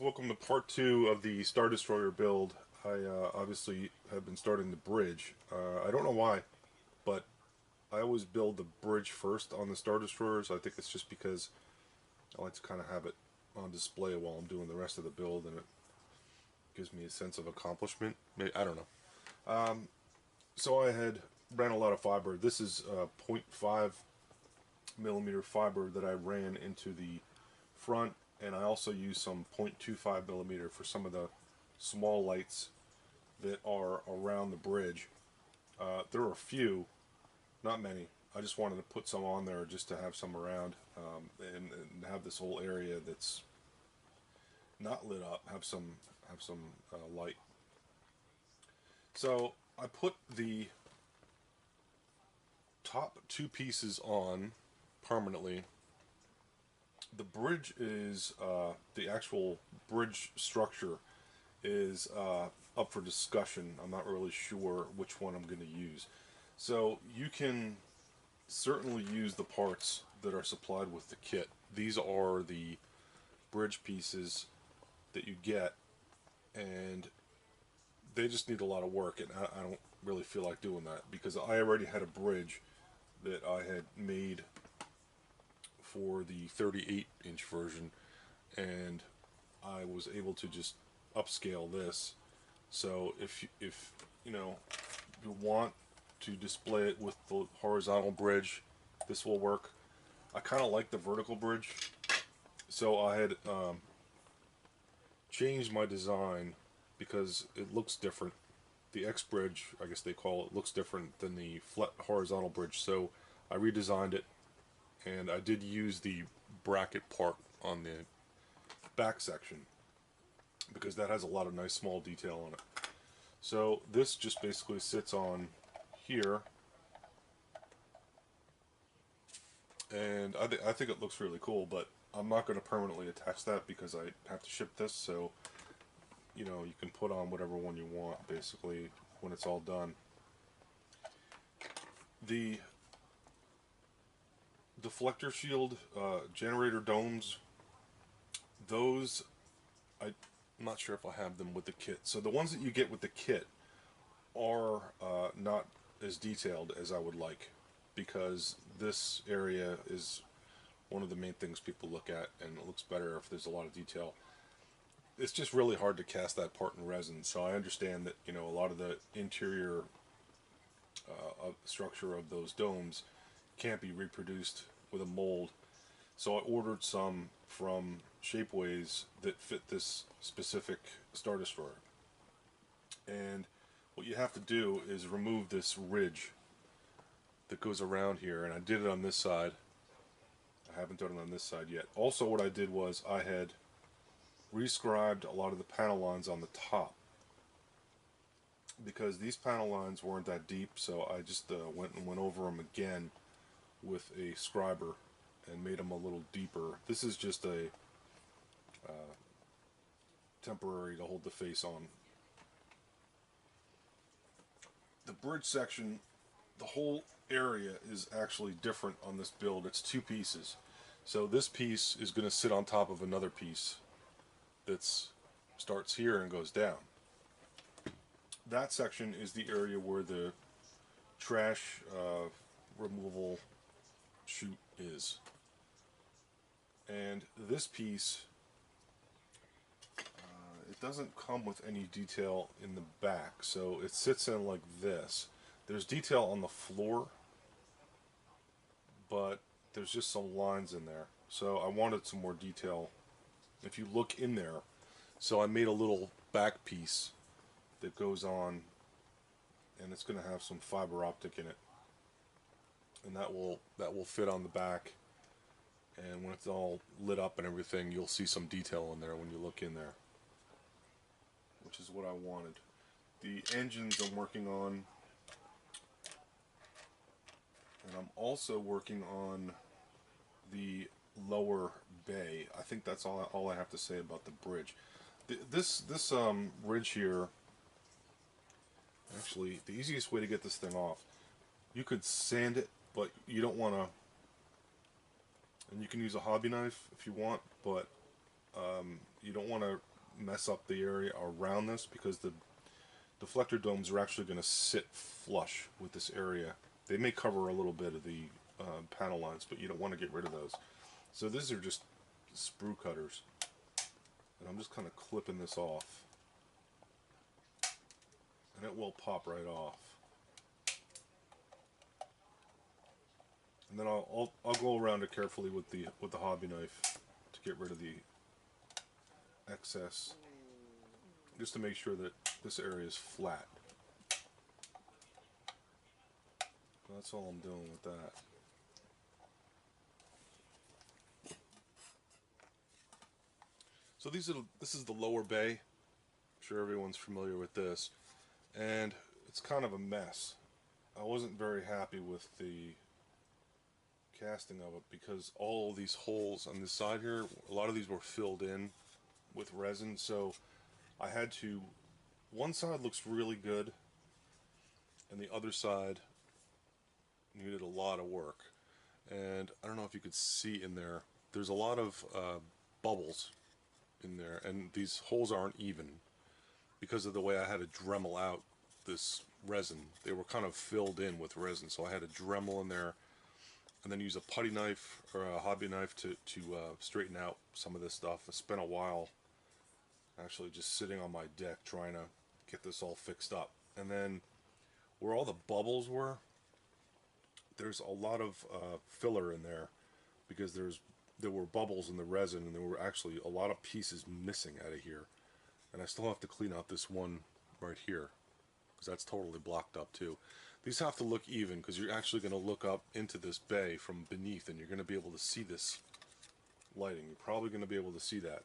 welcome to part 2 of the Star Destroyer build. I obviously have been starting the bridge. I don't know why, but I always build the bridge first on the Star Destroyers. I think it's just because I like to kind of have it on display while I'm doing the rest of the build, and it gives me a sense of accomplishment. Maybe, I don't know. So I had ran a lot of fiber. This is 0.5 millimeter fiber that I ran into the front, and I also use some 0.25 millimeter for some of the small lights that are around the bridge. There are a few, not many. I just wanted to put some on there just to have some around, and have this whole area that's not lit up have some light. So I put the top two pieces on permanently. The bridge is the actual bridge structure is up for discussion. I'm not really sure which one I'm going to use. So you can certainly use the parts that are supplied with the kit. These are the bridge pieces that you get, and they just need a lot of work, and I don't really feel like doing that because I already had a bridge that I had made for the 38-inch version, and I was able to just upscale this. So if you want to display it with the horizontal bridge, this will work. I kind of like the vertical bridge, so I had changed my design because it looks different. The X bridge, I guess they call it, looks different than the flat horizontal bridge, so I redesigned it, and I did use the bracket part on the back section because that has a lot of nice small detail on it. So this just basically sits on here, and I think it looks really cool, but I'm not going to permanently attach that because I have to ship this, so you can put on whatever one you want basically when it's all done. The deflector shield generator domes, those I'm not sure if I have them with the kit. So the ones that you get with the kit are not as detailed as I would like, because this area is one of the main things people look at, and it looks better if there's a lot of detail. It's just really hard to cast that part in resin, so I understand that a lot of the interior structure of those domes can't be reproduced with a mold. So I ordered some from Shapeways that fit this specific Star Destroyer. And what you have to do is remove this ridge that goes around here, and I did it on this side. I haven't done it on this side yet. Also, what I did was I had rescribed a lot of the panel lines on the top because these panel lines weren't that deep, so I just went over them again with a scriber and made them a little deeper. This is just a temporary to hold the face on. The bridge section, the whole area is actually different on this build. It's two pieces. So this piece is going to sit on top of another piece that starts here and goes down. That section is the area where the trash removal chute is. And this piece, it doesn't come with any detail in the back, so it sits in like this. There's detail on the floor, but there's just some lines in there. So I wanted some more detail if you look in there. So I made a little back piece that goes on, and it's going to have some fiber optic in it, and that will fit on the back. And when it's all lit up and everything, you'll see some detail in there when you look in there, which is what I wanted. The engines I'm working on, and I'm also working on the lower bay. I think that's all I have to say about the bridge. This ridge here, actually, the easiest way to get this thing off, you could sand it, but you don't want to, and you can use a hobby knife if you want, but you don't want to mess up the area around this, because the deflector domes are actually going to sit flush with this area. They may cover a little bit of the panel lines, but you don't want to get rid of those. So these are just sprue cutters, and I'm just kind of clipping this off, and it will pop right off. And then I'll go around it carefully with the hobby knife to get rid of the excess, just to make sure that this area is flat. That's all I'm doing with that. So this is the lower bay. I'm sure everyone's familiar with this, and it's kind of a mess. I wasn't very happy with the casting of it, because all of these holes on this side here, a lot of these were filled in with resin, so I had to, one side looks really good and the other side needed a lot of work. And I don't know if you could see in there, there's a lot of bubbles in there, and these holes aren't even because of the way I had to Dremel out this resin. They were kind of filled in with resin, so I had to Dremel in there and then use a putty knife or a hobby knife to straighten out some of this stuff. I spent a while actually just sitting on my deck trying to get this all fixed up. And then where all the bubbles were, there's a lot of filler in there, because there were bubbles in the resin, and there were actually a lot of pieces missing out of here. And I still have to clean out this one right here, because that's totally blocked up too. These have to look even, because you're actually going to look up into this bay from beneath, and you're going to be able to see this lighting. You're probably going to be able to see that.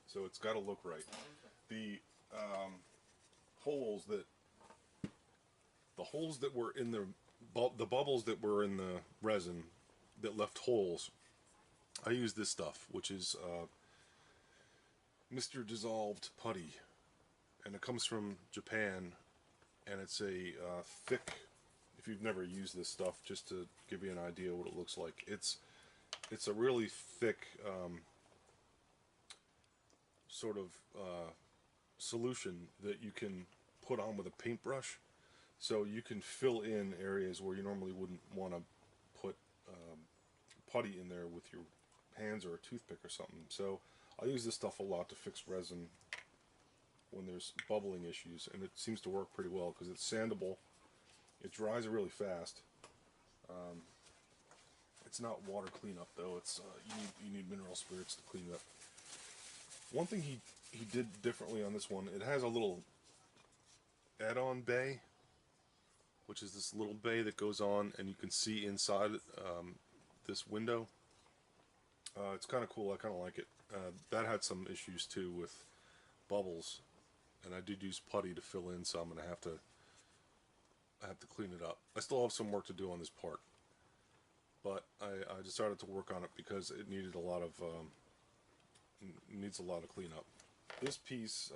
So it's got to look right. The holes that were in the bubbles that were in the resin that left holes, I use this stuff, which is Mr. Dissolved Putty, and it comes from Japan. And it's a thick, if you've never used this stuff, just to give you an idea what it looks like, it's a really thick sort of solution that you can put on with a paintbrush, so you can fill in areas where you normally wouldn't want to put putty in there with your hands or a toothpick or something. So I use this stuff a lot to fix resin when there's bubbling issues, and it seems to work pretty well because it's sandable. It dries really fast. It's not water cleanup though. It's you need mineral spirits to clean it up. One thing he did differently on this one, it has a little add-on bay, which is this little bay that goes on, and you can see inside this window. It's kind of cool. I kind of like it. That had some issues too with bubbles, and I did use putty to fill in some, and I have to clean it up. I still have some work to do on this part, but I decided to work on it because it needed a lot of needs a lot of cleanup. This piece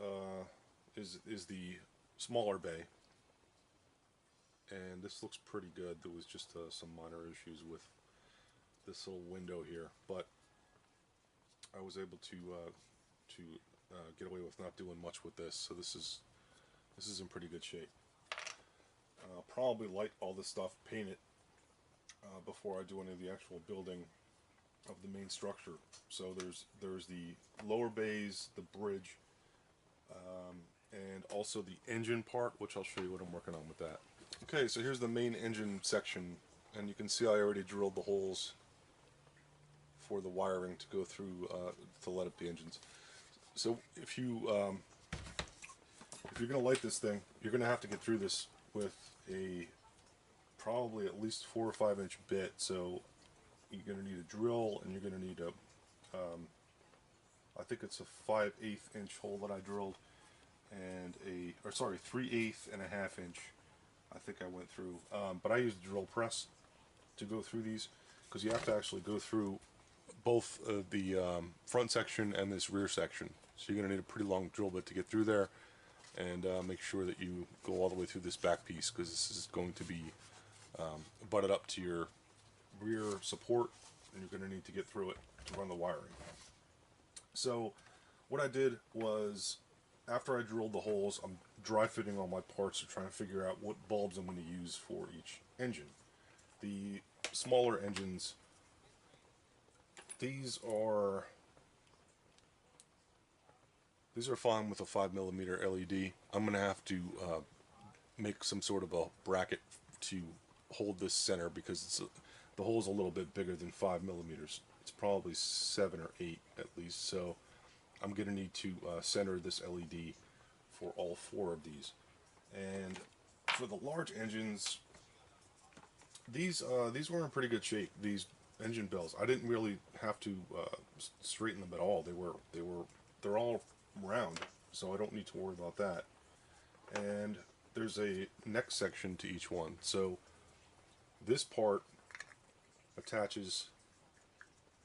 is the smaller bay, and this looks pretty good. There was just some minor issues with this little window here, but I was able to get away with not doing much with this, so this is in pretty good shape. I'll probably light all this stuff, paint it before I do any of the actual building of the main structure. So there's the lower bays, the bridge, and also the engine part, which I'll show you what I'm working on with that. Okay, so here's the main engine section, and you can see I already drilled the holes for the wiring to go through to light up the engines. So if you're going to light this thing, you're going to have to get through this with a probably at least 4 or 5 inch bit. So you're going to need a drill, and you're going to need a I think it's a 5/8 inch hole that I drilled, and a 3/8 and a half inch I think I went through, but I used a drill press to go through these, because you have to actually go through both the front section and this rear section. So you're going to need a pretty long drill bit to get through there, and make sure that you go all the way through this back piece, because this is going to be butted up to your rear support, and you're going to need to get through it to run the wiring. So what I did was, after I drilled the holes, I'm dry fitting all my parts to try and figure out what bulbs I'm going to use for each engine. The smaller engines, these are fine with a 5mm LED. I'm going to have to make some sort of a bracket to hold this center because the hole is a little bit bigger than 5mm. It's probably 7 or 8 at least, so I'm going to need to center this LED for all 4 of these. And for the large engines, these were in pretty good shape. These engine bells, I didn't really have to straighten them at all. They're all round, so I don't need to worry about that. And there's a neck section to each one, so this part attaches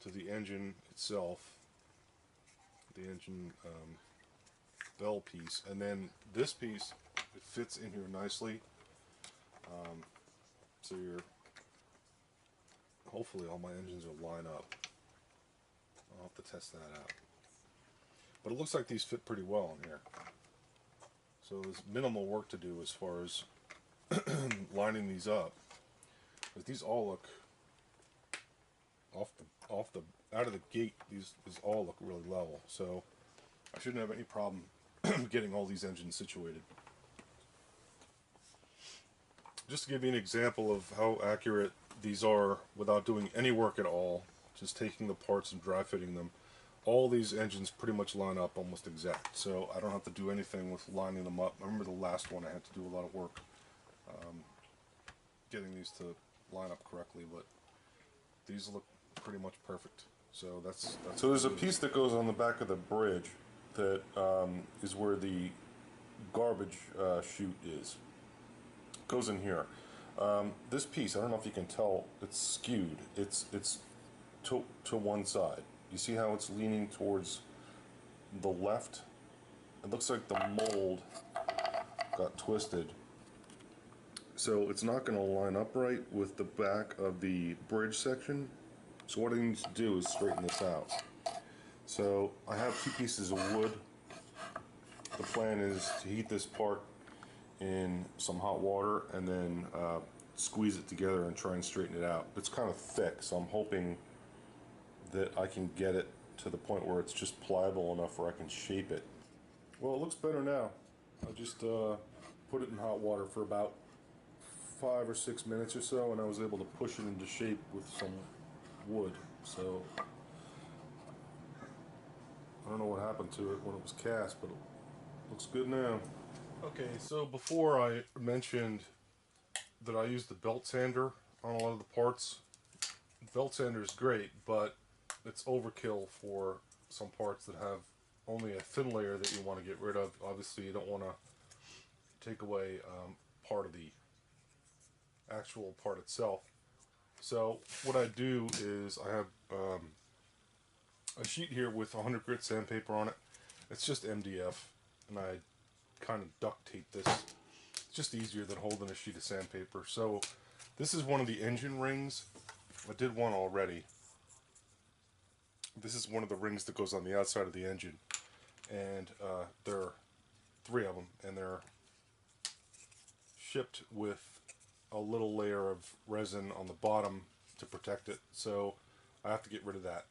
to the engine itself, the engine bell piece, and then this piece, it fits in here nicely. So hopefully all my engines will line up. I'll have to test that out. But it looks like these fit pretty well in here. So there's minimal work to do as far as lining these up. But these all look out of the gate. These all look really level. So I shouldn't have any problem getting all these engines situated. Just to give you an example of how accurate these are without doing any work at all, just taking the parts and dry fitting them, all these engines pretty much line up almost exact. So I don't have to do anything with lining them up. I remember the last one I had to do a lot of work getting these to line up correctly, but these look pretty much perfect. So that's so there's a piece that goes on the back of the bridge that is where the garbage chute is. It goes in here. This piece, I don't know if you can tell, it's skewed. It's to one side. You see how it's leaning towards the left? It looks like the mold got twisted. So it's not going to line up right with the back of the bridge section. So what I need to do is straighten this out. So I have 2 pieces of wood. The plan is to heat this part in some hot water and then squeeze it together and try and straighten it out. It's kind of thick, so I'm hoping that I can get it to the point where it's just pliable enough where I can shape it. Well, it looks better now. I just put it in hot water for about 5 or 6 minutes or so, and I was able to push it into shape with some wood. So I don't know what happened to it when it was cast, but it looks good now. Okay, so before I mentioned that I used the belt sander on a lot of the parts. The belt sander is great, but it's overkill for some parts that have only a thin layer that you want to get rid of. Obviously, you don't want to take away part of the actual part itself. So what I do is I have a sheet here with 100 grit sandpaper on it. It's just MDF, and I kind of duct tape this. It's just easier than holding a sheet of sandpaper. So this is one of the engine rings. I did one already. This is one of the rings that goes on the outside of the engine, and there are 3 of them, and they're shipped with a little layer of resin on the bottom to protect it. So I have to get rid of that,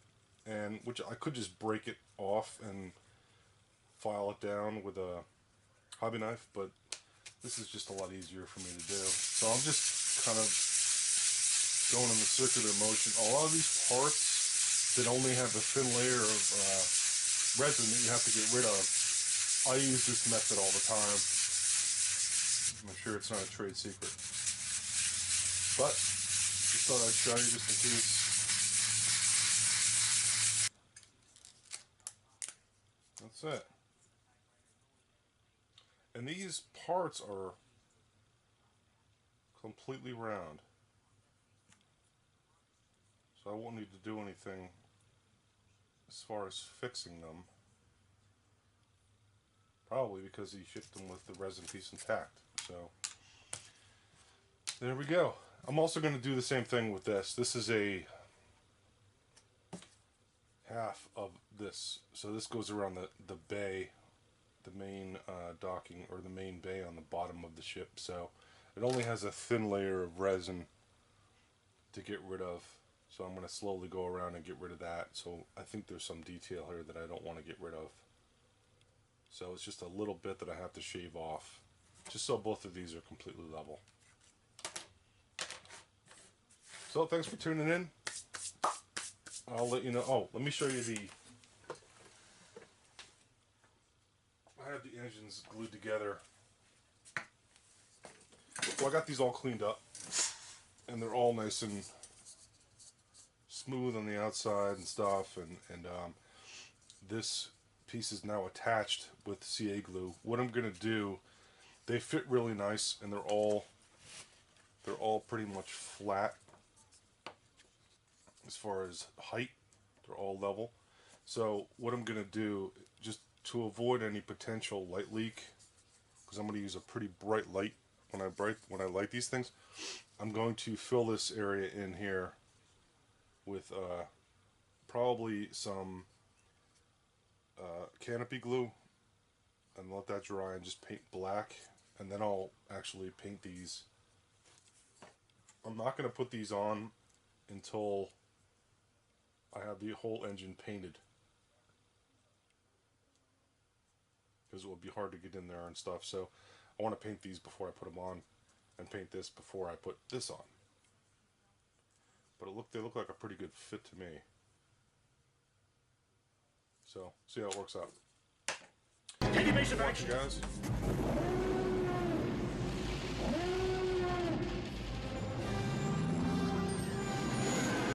and which I could just break it off and file it down with a hobby knife, but this is just a lot easier for me to do. So I'm just kind of going in the circular motion. A lot of these parts that only have a thin layer of resin that you have to get rid of, I use this method all the time. I'm sure it's not a trade secret, but just thought I'd show you just in case. That's it. And these parts are completely round, so I won't need to do anything as far as fixing them. Probably because he shipped them with the resin piece intact. So there we go. I'm also going to do the same thing with this. This is a half of this. So this goes around the bay, the main docking, or the main bay on the bottom of the ship. So it only has a thin layer of resin to get rid of. So I'm going to slowly go around and get rid of that. So I think there's some detail here that I don't want to get rid of. So it's just a little bit that I have to shave off, just so both of these are completely level. So thanks for tuning in. I'll let you know. Oh, let me show you I have the engines glued together. So I got these all cleaned up, and they're all nice and smooth on the outside and stuff, and this piece is now attached with CA glue. What I'm gonna do, they fit really nice, and they're all pretty much flat as far as height. They're all level. So what I'm gonna do, just to avoid any potential light leak, because I'm gonna use a pretty bright light when I light these things, I'm going to fill this area in here with probably some canopy glue, and let that dry and just paint black, and then I'll actually paint these. I'm not going to put these on until I have the whole engine painted, because it will be hard to get in there and stuff. So I want to paint these before I put them on, and paint this before I put this on. But they look like a pretty good fit to me. So, see how it works out. Take a base of action. Guys.